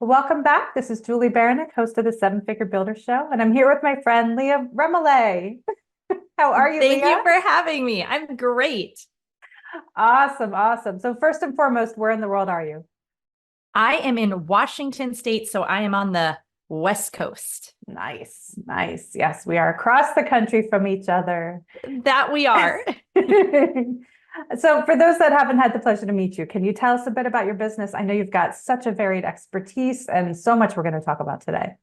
Welcome back. This is Julie Baranek, host of the Seven Figure Builder Show, and I'm here with my friend Leah Remillet. How are you, Thank you Leah? for having me. I'm great. Awesome, awesome. So first and foremost, where in the world are you? I am in Washington State, so I am on the West Coast. Nice, nice. Yes, we are across the country from each other. That we are. So for those that haven't had the pleasure to meet you, can you tell us a bit about your business? I know you've got such a varied expertise and so much we're going to talk about today.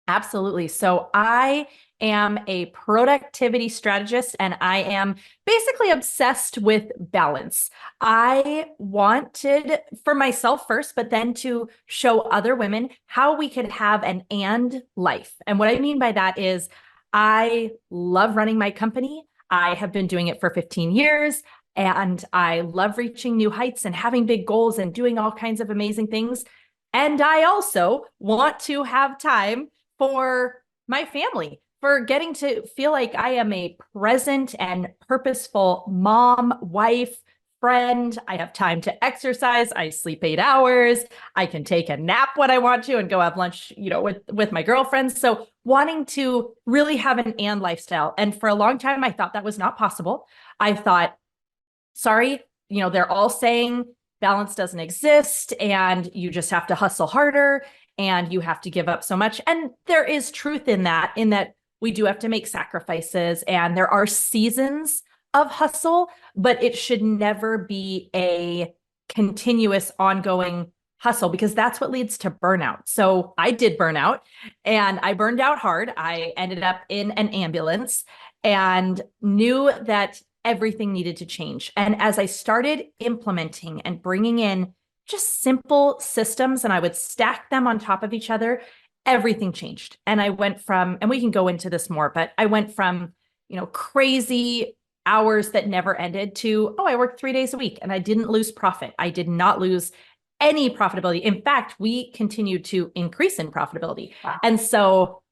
Absolutely. So I am a productivity strategist and I am basically obsessed with balance. I wanted for myself first, but then to show other women how we could have an and life. And what I mean by that is I love running my company. I have been doing it for 15 years. And I love reaching new heights and having big goals and doing all kinds of amazing things. And I also want to have time for my family, for getting to feel like I am a present and purposeful mom, wife, friend. I have time to exercise. I sleep 8 hours. I can take a nap when I want to and go have lunch, with my girlfriends. So wanting to really have an and lifestyle. And for a long time, I thought that was not possible. I thought, sorry, they're all saying balance doesn't exist and you just have to hustle harder and you have to give up so much. And there is truth in that we do have to make sacrifices and there are seasons of hustle, but it should never be a continuous ongoing hustle because that's what leads to burnout. So I did burnout and I burned out hard. I ended up in an ambulance and knew that everything needed to change. And as I started implementing and bringing in just simple systems and I would stack them on top of each other, everything changed. And I went from, and we can go into this more, but I went from, crazy hours that never ended to, oh, I worked 3 days a week and I didn't lose profit. I did not lose any profitability. In fact, we continued to increase in profitability. Wow. And so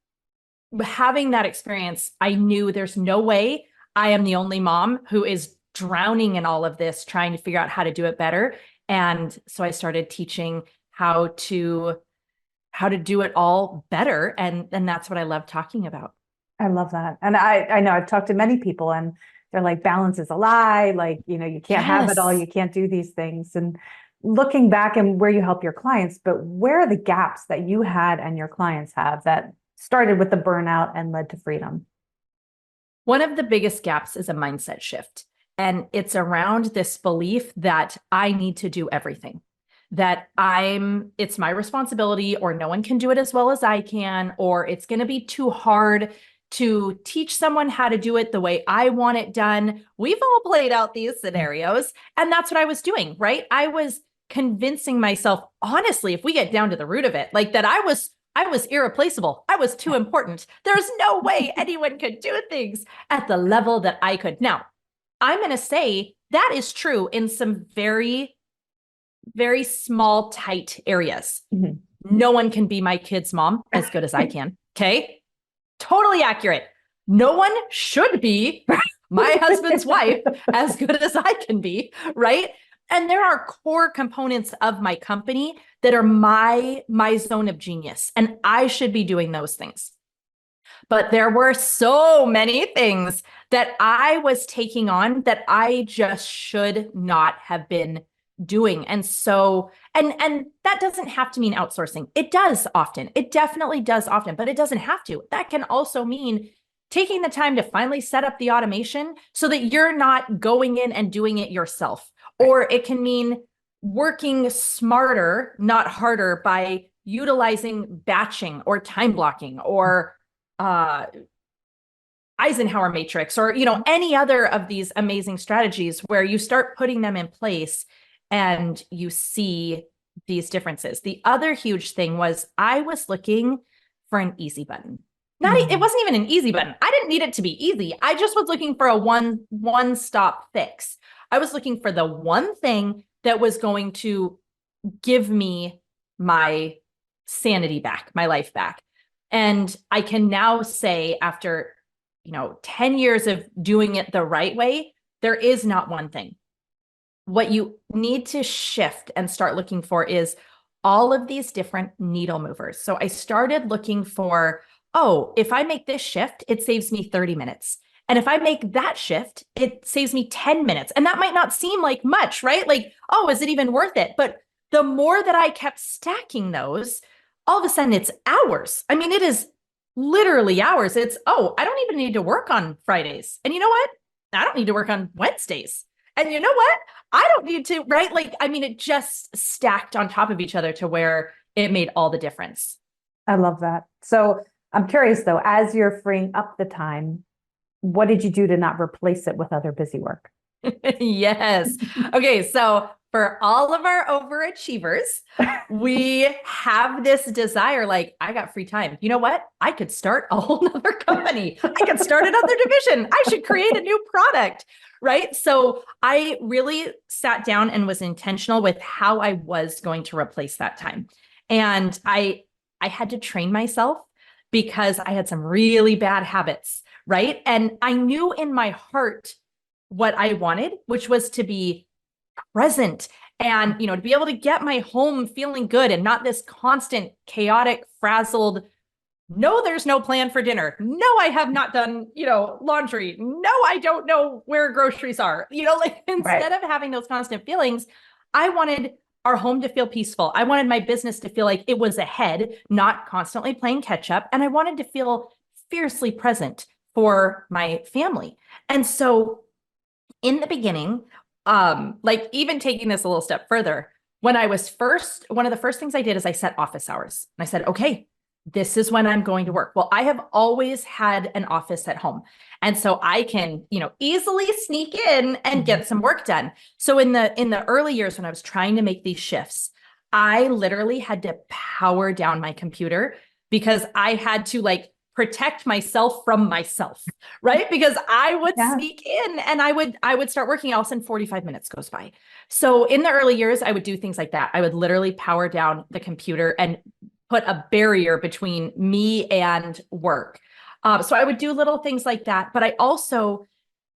having that experience, I knew there's no way I am the only mom who is drowning in all of this, trying to figure out how to do it better. And so I started teaching how to do it all better. And that's what I love talking about. I love that. And I know I've talked to many people and they're like, balance is a lie. Like, you can't have it all. Yes. You can't do these things. And looking back and where you help your clients, but where are the gaps that you had and your clients have that started with the burnout and led to freedom? One of the biggest gaps is a mindset shift. And it's around this belief that I need to do everything, that it's my responsibility, or no one can do it as well as I can, or it's going to be too hard to teach someone how to do it the way I want it done. We've all played out these scenarios. And that's what I was doing, right? I was convincing myself, honestly, if we get down to the root of it, like that I was irreplaceable. I was too important. There's no way anyone could do things at the level that I could. Now, I'm going to say that is true in some very, very small, tight areas. Mhm. No one can be my kid's mom as good as I can. Okay. Totally accurate. No one should be my husband's wife as good as I can be. Right. And there are core components of my company that are my zone of genius, and I should be doing those things. But there were so many things that I was taking on that I just should not have been doing. And so, and that doesn't have to mean outsourcing. It does often. It definitely does often, but it doesn't have to. That can also mean taking the time to finally set up the automation so that you're not going in and doing it yourself. Or it can mean working smarter, not harder, by utilizing batching or time blocking or Eisenhower matrix, or any other of these amazing strategies where you start putting them in place and you see these differences. The other huge thing was I was looking for an easy button. It wasn't even an easy button. I didn't need it to be easy. I just was looking for a one-stop fix. I was looking for the one thing that was going to give me my sanity back, my life back. And I can now say, after 10 years of doing it the right way, there is not one thing. What you need to shift and start looking for is all of these different needle movers. So I started looking for, oh, if I make this shift, it saves me 30 minutes. And if I make that shift, it saves me 10 minutes. And that might not seem like much, right? Like, oh, is it even worth it? But the more that I kept stacking those, all of a sudden it's hours. I mean, it is literally hours. It's, oh, I don't even need to work on Fridays. And you know what? I don't need to work on Wednesdays. And you know what? I don't need to, right? Like, I mean, it just stacked on top of each other to where it made all the difference. I love that. So I'm curious though, as you're freeing up the time, what did you do to not replace it with other busy work? Yes. Okay. So for all of our overachievers, we have this desire, like, I got free time. You know what? I could start a whole nother company. I could start another division. I should create a new product. Right. So I really sat down and was intentional with how I was going to replace that time. And I had to train myself because I had some really bad habits. Right. And I knew in my heart what I wanted, which was to be present and, to be able to get my home feeling good and not this constant chaotic, frazzled, no, there's no plan for dinner. No, I have not done, laundry. No, I don't know where groceries are. Like instead of having those constant feelings, I wanted our home to feel peaceful. I wanted my business to feel like it was ahead, not constantly playing catch up. And I wanted to feel fiercely present for my family. And so in the beginning, like even taking this a little step further, when I was one of the first things I did is I set office hours. And I said, okay, this is when I'm going to work. Well, I have always had an office at home. And so I can, easily sneak in and get some work done. So in the early years when I was trying to make these shifts, I literally had to power down my computer because I had to protect myself from myself, right? Because I would sneak in and I would start working, all of a sudden 45 minutes goes by. So in the early years, I would do things like that. I would literally power down the computer and put a barrier between me and work. So I would do little things like that. But I also,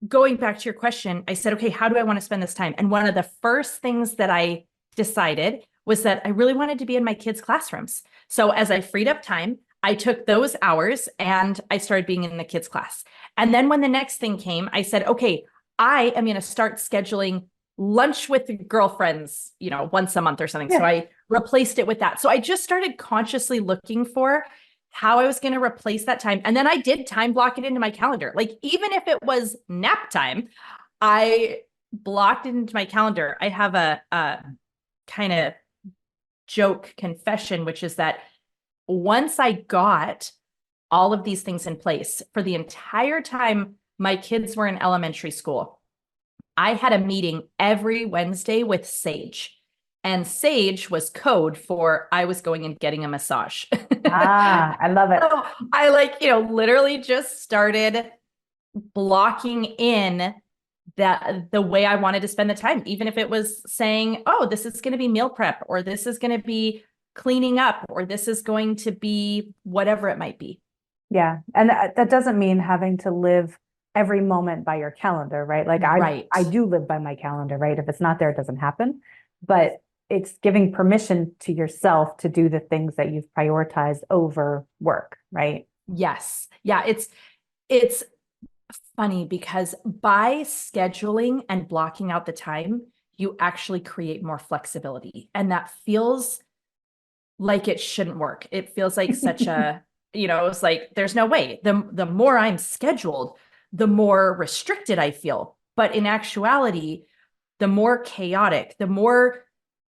going back to your question, I said, okay, how do I want to spend this time? And one of the first things that I decided was that I really wanted to be in my kids' classrooms. So as I freed up time, I took those hours and I started being in the kids' class. And then when the next thing came, I said, okay, I am going to start scheduling lunch with girlfriends, once a month or something. Yeah. So I replaced it with that. So I just started consciously looking for how I was going to replace that time. And then I did time block it into my calendar. Like even if it was nap time, I blocked it into my calendar. I have a kind of joke confession, which is that once I got all of these things in place for the entire time my kids were in elementary school, I had a meeting every Wednesday with Sage. And Sage was code for I was going and getting a massage. I love it. So I literally just started blocking in the way I wanted to spend the time, even if it was saying, oh, this is going to be meal prep, or this is going to be cleaning up, or this is going to be whatever it might be. Yeah. And that doesn't mean having to live every moment by your calendar, right? Like I do live by my calendar, right? If it's not there, it doesn't happen. But it's giving permission to yourself to do the things that you've prioritized over work, right? Yes. Yeah. It's funny because by scheduling and blocking out the time, you actually create more flexibility. And that feels like it shouldn't work. It feels like such a, it's like, there's no way. The more I'm scheduled, the more restricted I feel. But in actuality, the more chaotic, the more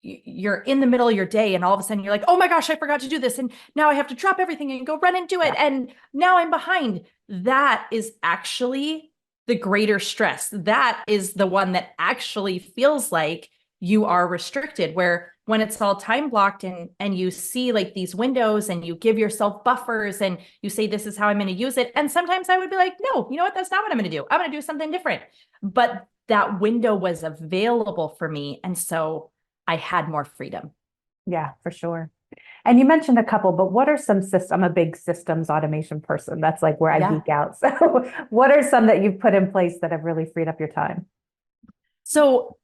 you're in the middle of your day and all of a sudden you're like, oh my gosh, I forgot to do this. And now I have to drop everything and go run and do it. Yeah. And now I'm behind. That is actually the greater stress. That is the one that actually feels like you are restricted, where when it's all time blocked and you see like these windows and you give yourself buffers and you say, this is how I'm going to use it. And sometimes I would be like, no, you know what? That's not what I'm going to do. I'm going to do something different. But that window was available for me. And so I had more freedom. Yeah, for sure. And you mentioned a couple, but what are some systems? I'm a big systems automation person. That's like where I geek out. So what are some that you've put in place that have really freed up your time? So,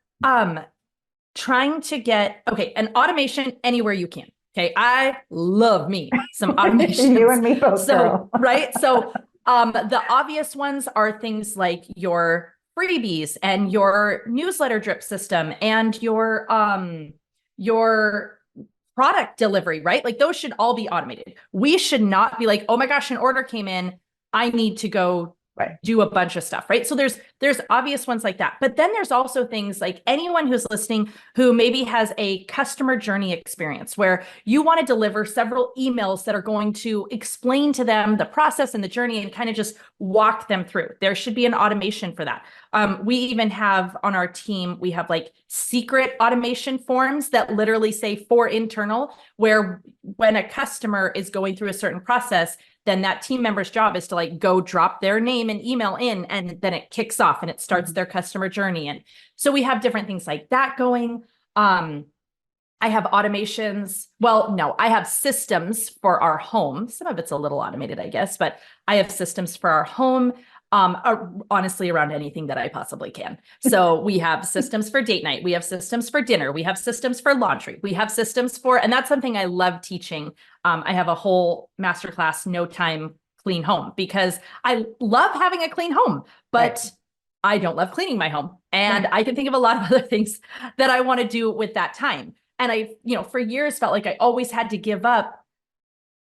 trying to get, okay, an automation anywhere you can. Okay. I love me some automation. You and me both, girl. Right. So the obvious ones are things like your freebies and your newsletter drip system and your product delivery, right? Like those should all be automated. We should not be like, oh my gosh, an order came in. I need to go do a bunch of stuff, right? So there's obvious ones like that. But then there's also things like anyone who's listening who maybe has a customer journey experience where you want to deliver several emails that are going to explain to them the process and the journey and kind of just walk them through. There should be an automation for that. We even have on our team, we have like secret automation forms that literally say for internal, where when a customer is going through a certain process, then that team member's job is to like go drop their name and email in, and then it kicks off and it starts their customer journey. And so we have different things like that going. I have automations. Well, no, I have systems for our home. Some of it's a little automated, I guess, but I have systems for our home. Honestly, around anything that I possibly can. So we have systems for date night. We have systems for dinner. We have systems for laundry. We have systems for, and that's something I love teaching. I have a whole masterclass, No Time Clean Home, because I love having a clean home, but I don't love cleaning my home. And I can think of a lot of other things that I want to do with that time. And I, for years felt like I always had to give up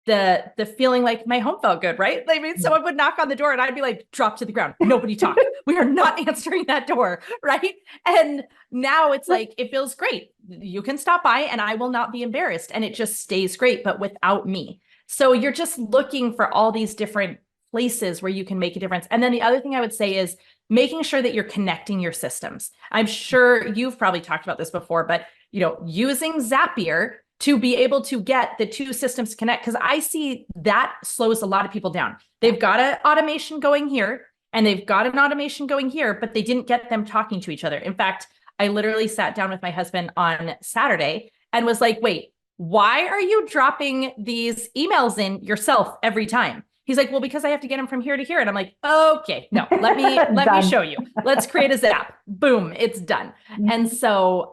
the feeling like my home felt good, right? I mean, someone would knock on the door and I'd be like, drop to the ground. Nobody talk. We are not answering that door, right? And now it's like, it feels great. You can stop by and I will not be embarrassed. And it just stays great, but without me. So you're just looking for all these different places where you can make a difference. And then the other thing I would say is making sure that you're connecting your systems. I'm sure you've probably talked about this before, but using Zapier to be able to get the two systems to connect, because I see that slows a lot of people down. They've got an automation going here and they've got an automation going here, but they didn't get them talking to each other. In fact, I literally sat down with my husband on Saturday and was like, wait, why are you dropping these emails in yourself every time? He's like, well, because I have to get them from here to here. And I'm like, okay, no, let me show you. Let's create a Zap. Boom, it's done. And so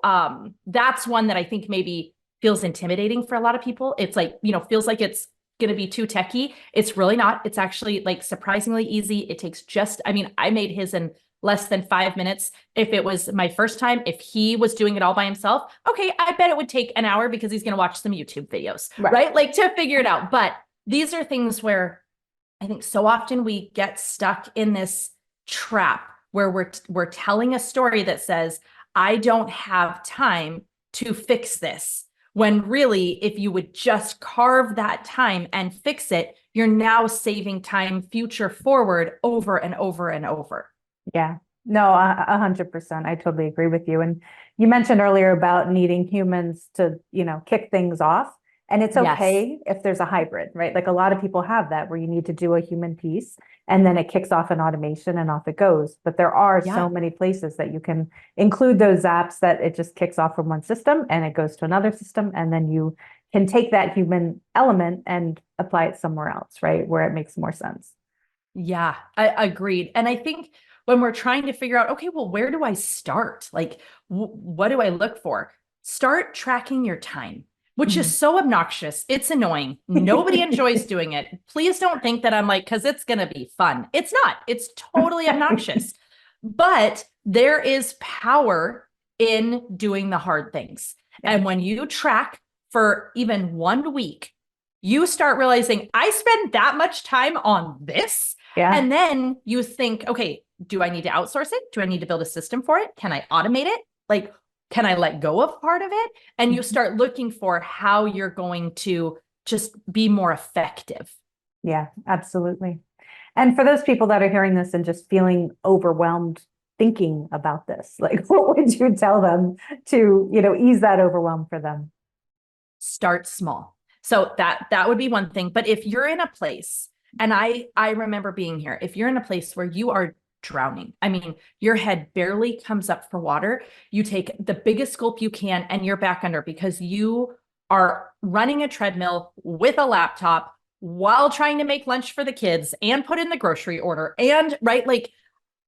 that's one that I think maybe feels intimidating for a lot of people. It's like, feels like it's going to be too techy. It's really not. It's actually like surprisingly easy. It takes I made his in less than 5 minutes. If it was my first time, if he was doing it all by himself, okay, I bet it would take an hour because he's going to watch some YouTube videos, right? Like to figure it out. But these are things where I think so often we get stuck in this trap where we're telling a story that says, I don't have time to fix this. When really, if you would just carve that time and fix it, you're now saving time future forward over and over and over. Yeah, no, 100%. I totally agree with you. And you mentioned earlier about needing humans to, kick things off. And it's okay if there's a hybrid, right? Like a lot of people have that where you need to do a human piece and then it kicks off an automation and off it goes. But there are so many places that you can include those apps that it just kicks off from one system and it goes to another system. And then you can take that human element and apply it somewhere else, right? Where it makes more sense. Yeah, I agreed. And I think when we're trying to figure out, okay, well, where do I start? Like, what do I look for? Start tracking your time, which is so obnoxious. It's annoying. Nobody enjoys doing it. Please don't think that I'm like, because it's going to be fun. It's not. It's totally obnoxious. But there is power in doing the hard things. Yeah. And when you track for even 1 week, you start realizing I spend that much time on this. Yeah. And then you think, okay, do I need to outsource it? Do I need to build a system for it? Can I automate it? Like, can I let go of part of it? And you start looking for how you're going to just be more effective. Yeah, absolutely. And for those people that are hearing this and just feeling overwhelmed thinking about this, like what would you tell them to, ease that overwhelm for them? Start small. So that would be one thing. But if you're in a place, and I remember being here, if you're in a place where you are drowning, I mean, your head barely comes up for water, you take the biggest gulp you can and you're back under because you are running a treadmill with a laptop while trying to make lunch for the kids and put in the grocery order. And right, like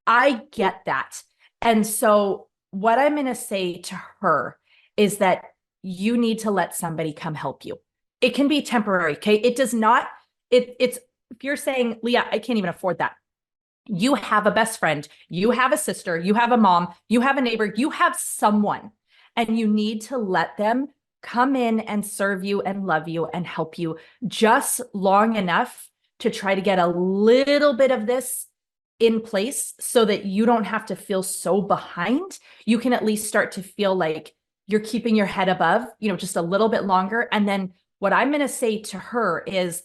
I get that. And so what I'm going to say to her is that you need to let somebody come help you. It can be temporary. Okay. It does not, it's, if you're saying, Leah, I can't even afford that. You have a best friend, you have a sister, you have a mom, you have a neighbor, you have someone, and you need to let them come in and serve you and love you and help you just long enough to try to get a little bit of this in place so that you don't have to feel so behind. You can at least start to feel like you're keeping your head above, just a little bit longer. And then what I'm going to say to her is,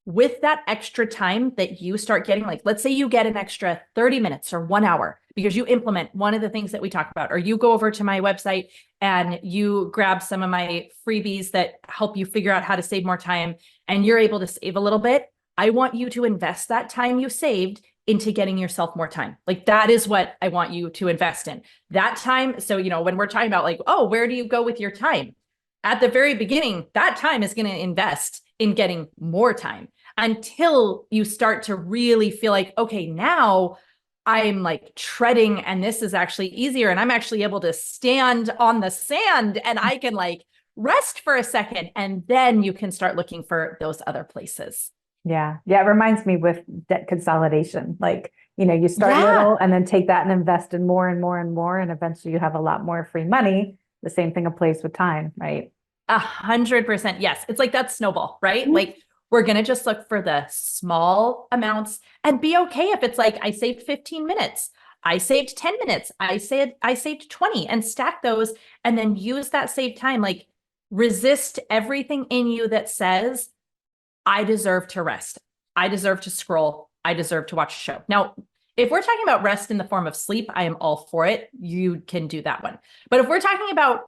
with that extra time that you start getting, like, let's say you get an extra 30 minutes or 1 hour because you implement one of the things that we talk about, or you go over to my website and you grab some of my freebies that help you figure out how to save more time, and you're able to save a little bit. I want you to invest that time you saved into getting yourself more time. Like, that is what I want you to invest in that time. So, when we're talking about like, oh, where do you go with your time? At the very beginning, that time is going to invest in getting more time until you start to really feel like, okay, now I'm like treading and this is actually easier. And I'm actually able to stand on the sand and I can like rest for a second. And then you can start looking for those other places. Yeah. Yeah. It reminds me with debt consolidation. Like, you start little and then take that and invest in more and more and more. And eventually you have a lot more free money. The same thing applies with time, right? 100%. Yes. It's like that snowball, right? Like, we're going to just look for the small amounts and be okay if it's like, I saved 15 minutes. I saved 10 minutes. I saved 20, and stack those and then use that saved time. Like, resist everything in you that says, I deserve to rest. I deserve to scroll. I deserve to watch a show. Now, if we're talking about rest in the form of sleep, I am all for it. You can do that one. But if we're talking about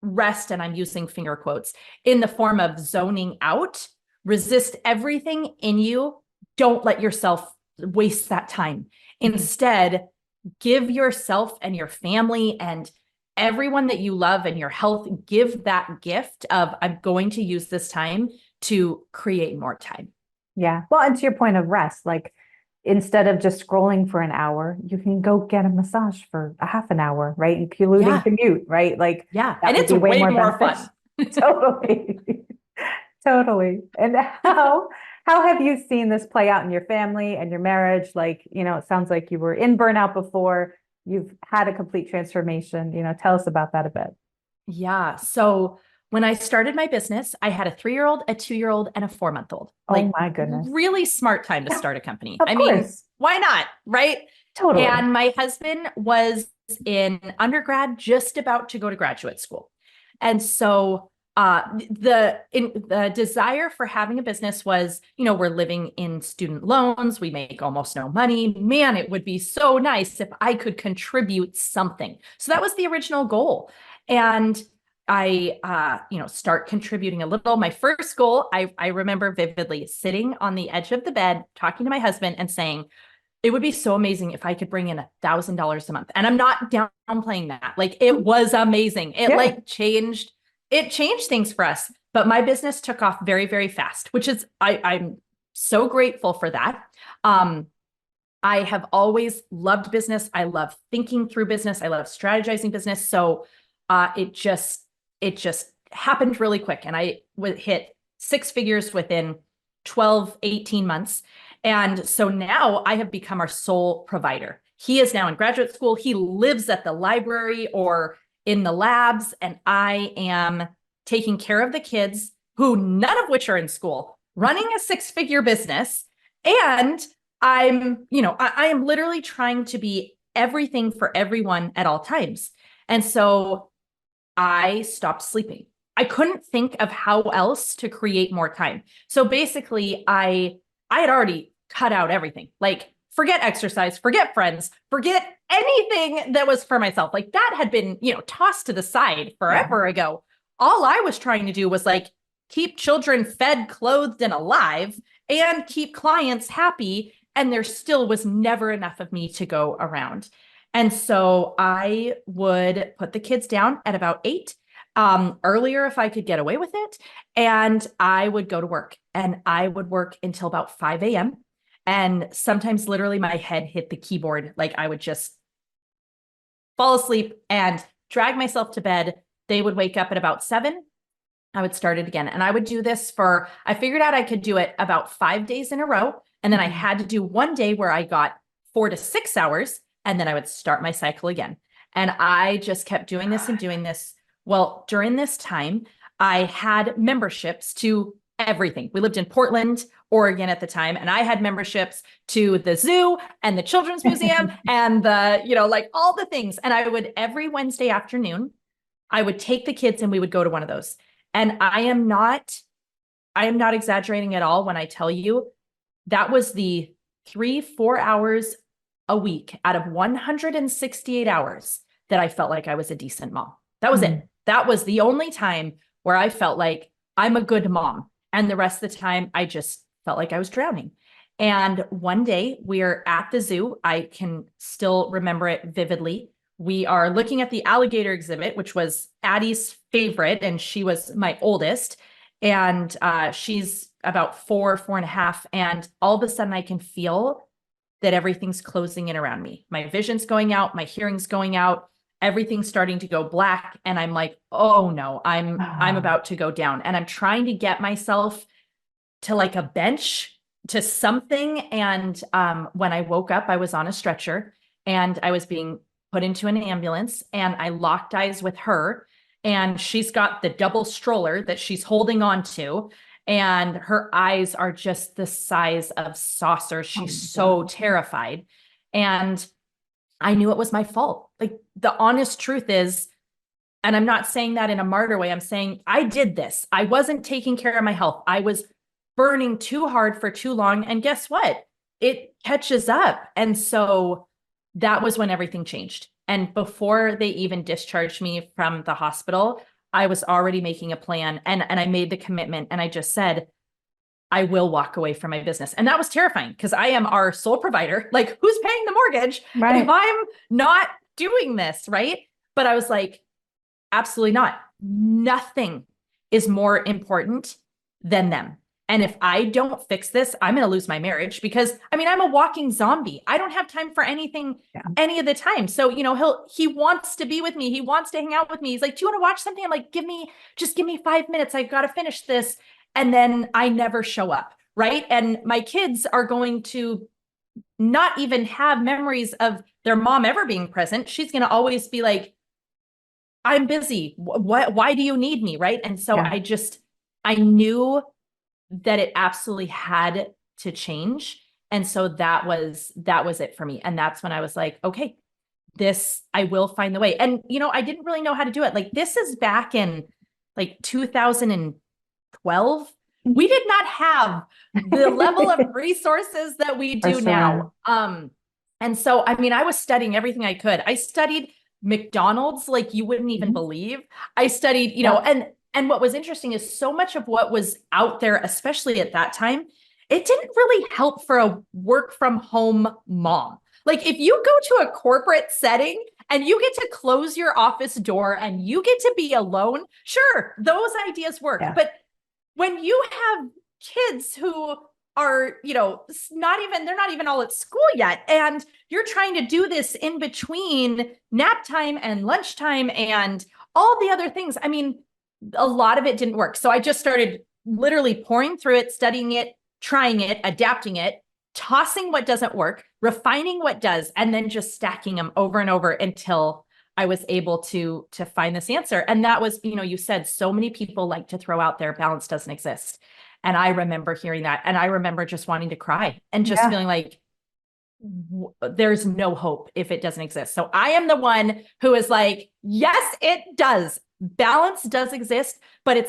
rest, and I'm using finger quotes, in the form of zoning out, resist everything in you. Don't let yourself waste that time. Instead, give yourself and your family and everyone that you love and your health, give that gift of, I'm going to use this time to create more time. Yeah. Well, and to your point of rest, like, instead of just scrolling for an hour, you can go get a massage for a half an hour, right? Including commute, right? Like, and it's way more fun. Totally. Totally. And how have you seen this play out in your family and your marriage? Like, it sounds like you were in burnout before. You've had a complete transformation. Tell us about that a bit. Yeah. So when I started my business, I had a 3-year-old, a 2-year-old, and a 4-month-old. Like, oh my goodness. Really smart time to start a company. Of course. Why not? Right? Totally. And my husband was in undergrad, just about to go to graduate school. And so the desire for having a business was, we're living in student loans. We make almost no money. Man, it would be so nice if I could contribute something. So that was the original goal. And I, start contributing a little. My first goal, I remember vividly sitting on the edge of the bed, talking to my husband and saying, it would be so amazing if I could bring in $1,000 a month. And I'm not downplaying that. Like, it was amazing. It changed things for us, but my business took off very, very fast, which is, I'm so grateful for that. I have always loved business. I love thinking through business. I love strategizing business. So it just happened really quick. And I would hit 6 figures within 12, 18 months. And so now I have become our sole provider. He is now in graduate school. He lives at the library or in the labs, and I am taking care of the kids, who none of which are in school, running a 6-figure business. And I am literally trying to be everything for everyone at all times. And so I stopped sleeping. I couldn't think of how else to create more time. So basically, I had already cut out everything. Like, forget exercise, forget friends, forget anything that was for myself. Like, that had been, tossed to the side forever ago. All I was trying to do was like keep children fed, clothed, and alive, and keep clients happy. And there still was never enough of me to go around. And so I would put the kids down at about 8, earlier if I could get away with it. And I would go to work, and I would work until about 5 a.m. And sometimes literally my head hit the keyboard. Like, I would just fall asleep and drag myself to bed, They would wake up at about 7. I would start it again. And I would do this I figured out I could do it about 5 days in a row. And then I had to do one day where I got 4 to 6 hours, and then I would start my cycle again. And I just kept doing this and doing this. Well, during this time, I had memberships to everything. We lived in Portland, Oregon at the time, and I had memberships to the zoo and the Children's Museum and like all the things. And I would, every Wednesday afternoon, I would take the kids and we would go to one of those. And I am not exaggerating at all when I tell you that was the 3-4 hours a week out of 168 hours that I felt like I was a decent mom. That was it. That was the only time where I felt like I'm a good mom. And the rest of the time, I just felt like I was drowning. And one day we're at the zoo. I can still remember it vividly. We are looking at the alligator exhibit, which was Addie's favorite, and she was my oldest. And she's about 4.5. And all of a sudden I can feel that everything's closing in around me. My vision's going out, my hearing's going out, everything's starting to go black. And I'm like, oh no, I'm about to go down. And I'm trying to get myself to like a bench, to something. And when I woke up, I was on a stretcher and I was being put into an ambulance, and I locked eyes with her, and she's got the double stroller that she's holding on to, and her eyes are just the size of saucers. She's so terrified. And I knew it was my fault. Like, the honest truth is, and I'm not saying that in a martyr way, I'm saying I did this. I wasn't taking care of my health. I was burning too hard for too long. And guess what? It catches up. And so that was when everything changed. And before they even discharged me from the hospital, I was already making a plan, and I made the commitment, and I just said, I will walk away from my business. And that was terrifying because I am our sole provider. Like, who's paying the mortgage if I'm not doing this, right? But I was like, absolutely not. Nothing is more important than them. And if I don't fix this, I'm going to lose my marriage, because I'm a walking zombie. I don't have time for anything any of the time. So, he wants to be with me. He wants to hang out with me. He's like, do you want to watch something? I'm like, give me 5 minutes. I've got to finish this. And then I never show up. Right. And my kids are going to not even have memories of their mom ever being present. She's going to always be like, I'm busy. Why do you need me? Right. And so I knew that it absolutely had to change. And so that was it for me. And that's when I was like, okay, I will find the way. And, I didn't really know how to do it. Like, this is back in like 2012. We did not have the level of resources that we do now. And so, I was studying everything I could. I studied McDonald's like you wouldn't even believe. I studied, and what was interesting is so much of what was out there, especially at that time, it didn't really help for a work from home mom. Like, if you go to a corporate setting and you get to close your office door and you get to be alone, sure, those ideas work. Yeah. But when you have kids who are, they're not even all at school yet, and you're trying to do this in between nap time and lunchtime and all the other things, a lot of it didn't work. So I just started literally pouring through it, studying it, trying it, adapting it, tossing what doesn't work, refining what does, and then just stacking them over and over until I was able to find this answer. And that was, you said so many people like to throw out there, balance doesn't exist. And I remember hearing that. And I remember just wanting to cry and just feeling like there's no hope if it doesn't exist. So I am the one who is like, yes, it does. Balance does exist, but it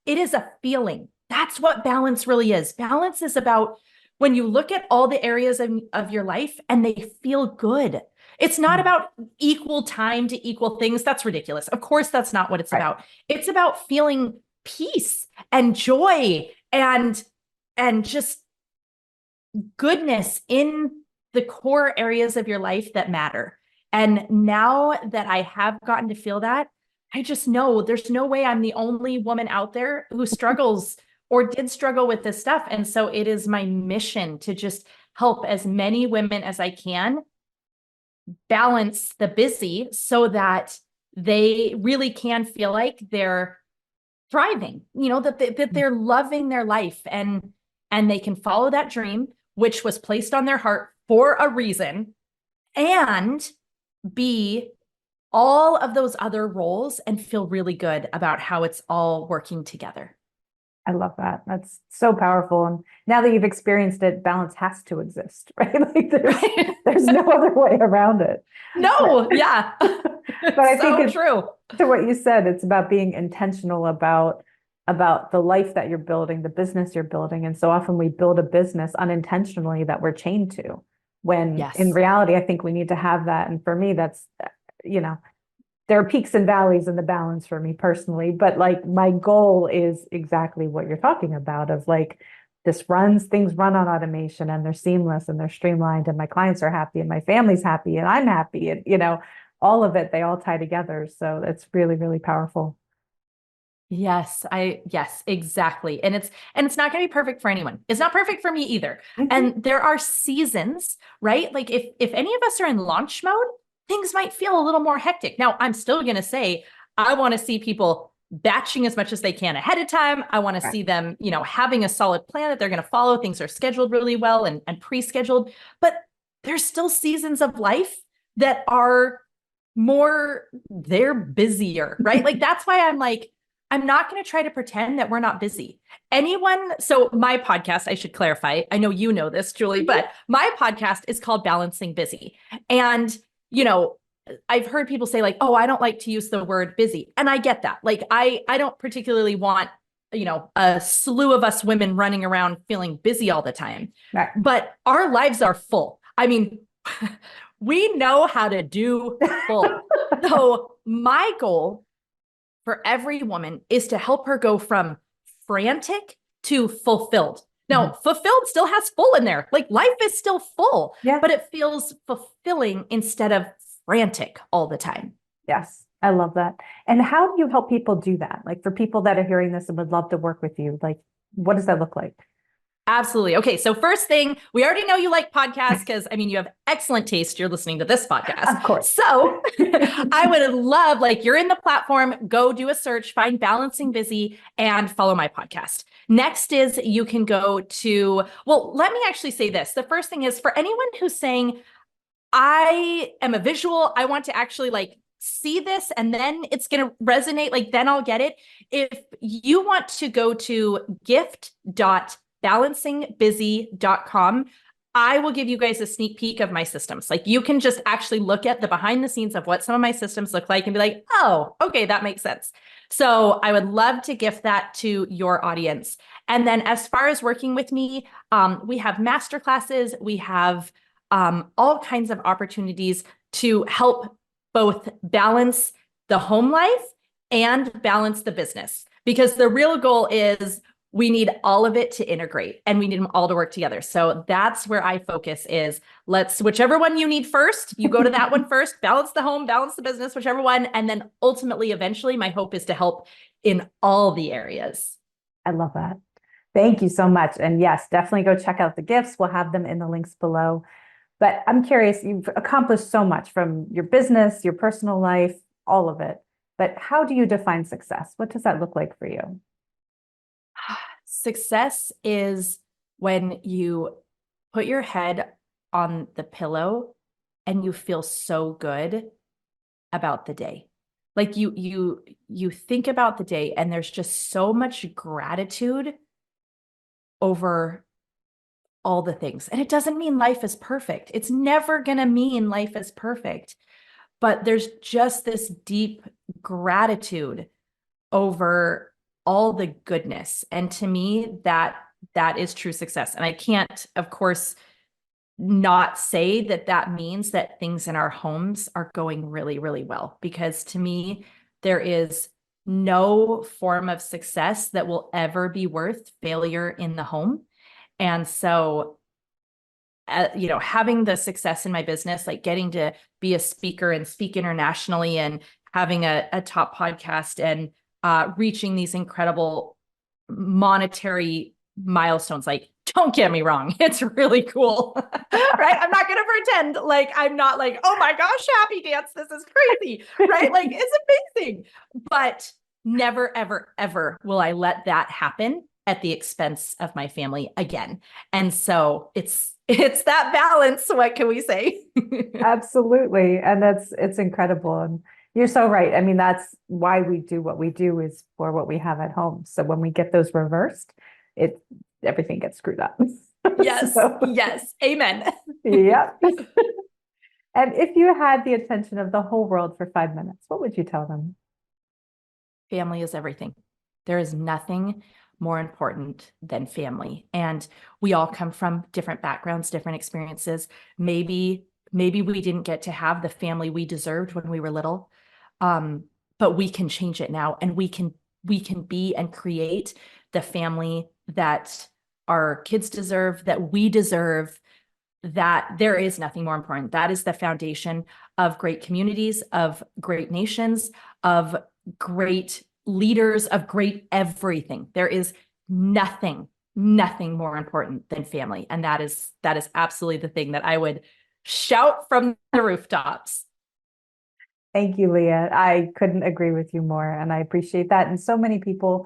is a feeling. That's what balance really is. Balance is about when you look at all the areas of your life and they feel good. It's not about equal time to equal things. That's ridiculous. Of course, that's not what it's about. It's about feeling peace and joy and just goodness in the core areas of your life that matter. And now that I have gotten to feel that, I just know there's no way I'm the only woman out there who struggles or did struggle with this stuff. And so it is my mission to just help as many women as I can balance the busy so that they really can feel like they're thriving, that they're loving their life, and they can follow that dream, which was placed on their heart for a reason, and be all of those other roles and feel really good about how it's all working together. I love that. That's so powerful. And now that you've experienced it, balance has to exist, right? Like there's no other way around it. No, yeah. But I think it's true. To what you said, it's about being intentional about the life that you're building, the business you're building. And so often we build a business unintentionally that we're chained to, when in reality, I think we need to have that. And for me, that's, there are peaks and valleys in the balance for me personally, but like my goal is exactly what you're talking about, of like, things run on automation, and they're seamless and they're streamlined, and my clients are happy and my family's happy and I'm happy, and all of it, they all tie together. So it's really, really powerful. Yes, exactly. And it's not going to be perfect for anyone. It's not perfect for me either. And there are seasons, right? Like if any of us are in launch mode, things might feel a little more hectic. Now, I'm still going to say, I want to see people batching as much as they can ahead of time. I want to see them, having a solid plan that they're going to follow. Things are scheduled really well and pre-scheduled, but there's still seasons of life that are they're busier, right? Like, that's why I'm like, I'm not going to try to pretend that we're not busy. So my podcast, I should clarify, I know you know this, Julie, but my podcast is called Balancing Busy. And, I've heard people say like, oh, I don't like to use the word busy. And I get that. Like, I don't particularly want, a slew of us women running around feeling busy all the time. Right. But our lives are full. I mean, we know how to do full. So my goal for every woman is to help her go from frantic to fulfilled. Now, fulfilled still has full in there. Like, life is still full, but it feels fulfilling instead of frantic all the time. Yes, I love that. And how do you help people do that? Like, for people that are hearing this and would love to work with you, like, what does that look like? Absolutely. Okay. So first thing, we already know you like podcasts because, you have excellent taste. You're listening to this podcast. Of course. So I would love, like, you're in the platform, go do a search, find Balancing Busy, and follow my podcast. Next is you can go to, let me actually say this. The first thing is, for anyone who's saying, I am a visual, I want to actually see this and then it's going to resonate, then I'll get it. If you want to go to gift.balancingbusy.com, I will give you guys a sneak peek of my systems. You can just actually look at the behind the scenes of what some of my systems look like and be like, oh, okay, that makes sense. So I would love to gift that to your audience. And then as far as working with me, we have masterclasses, we have all kinds of opportunities to help both balance the home life and balance the business. Because the real goal is we need all of it to integrate and we need them all to work together. So that's where I focus is whichever one you need first, you go to that one first, balance the home, balance the business, whichever one. And then ultimately, eventually, my hope is to help in all the areas. I love that. Thank you so much. And yes, definitely go check out the gifts. We'll have them in the links below. But I'm curious, you've accomplished so much from your business, your personal life, all of it. But how do you define success? What does that look like for you? Success is when you put your head on the pillow and you feel so good about the day. Like you think about the day and there's just so much gratitude over all the things. And it doesn't mean life is perfect. It's never going to mean life is perfect. But there's just this deep gratitude over all the goodness. And to me, that is true success. And I can't, of course, not say that means that things in our homes are going really, really well. Because to me, there is no form of success that will ever be worth failure in the home. And so, having the success in my business, like getting to be a speaker and speak internationally and having a top podcast and reaching these incredible monetary milestones, like Don't get me wrong. It's really cool, right? I'm not going to pretend like I'm not like, oh my gosh, happy dance. This is crazy, right? Like it's amazing, but never, ever, ever will I let that happen at the expense of my family again. And so it's that balance. What can we say? Absolutely. And it's incredible. And you're so right. I mean, that's why we do what we do, is for what we have at home. So when we get those reversed, everything gets screwed up. Yes. So, Yes. Amen. yeah. And if you had the attention of the whole world for 5 minutes, what would you tell them? Family is everything. There is nothing more important than family. And we all come from different backgrounds, different experiences. Maybe we didn't get to have the family we deserved when we were little. But we can change it now, and we can be and create the family that our kids deserve, that we deserve, that there is nothing more important. That is the foundation of great communities, of great nations, of great leaders, of great everything. There is nothing more important than family. And that is absolutely the thing that I would shout from the rooftops. Thank you, Leah. I couldn't agree with you more. And I appreciate that. And so many people,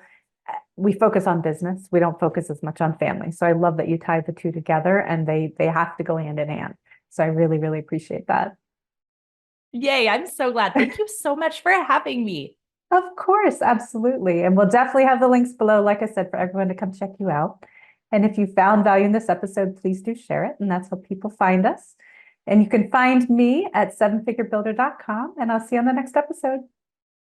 we focus on business. We don't focus as much on family. So I love that you tied the two together, and they have to go hand in hand. So I really, really appreciate that. Yay. I'm so glad. Thank you so much for having me. Of course, absolutely. And we'll definitely have the links below, like I said, for everyone to come check you out. And if you found value in this episode, please do share it. And that's how people find us. And you can find me at sevenfigurebuilder.com. And I'll see you on the next episode.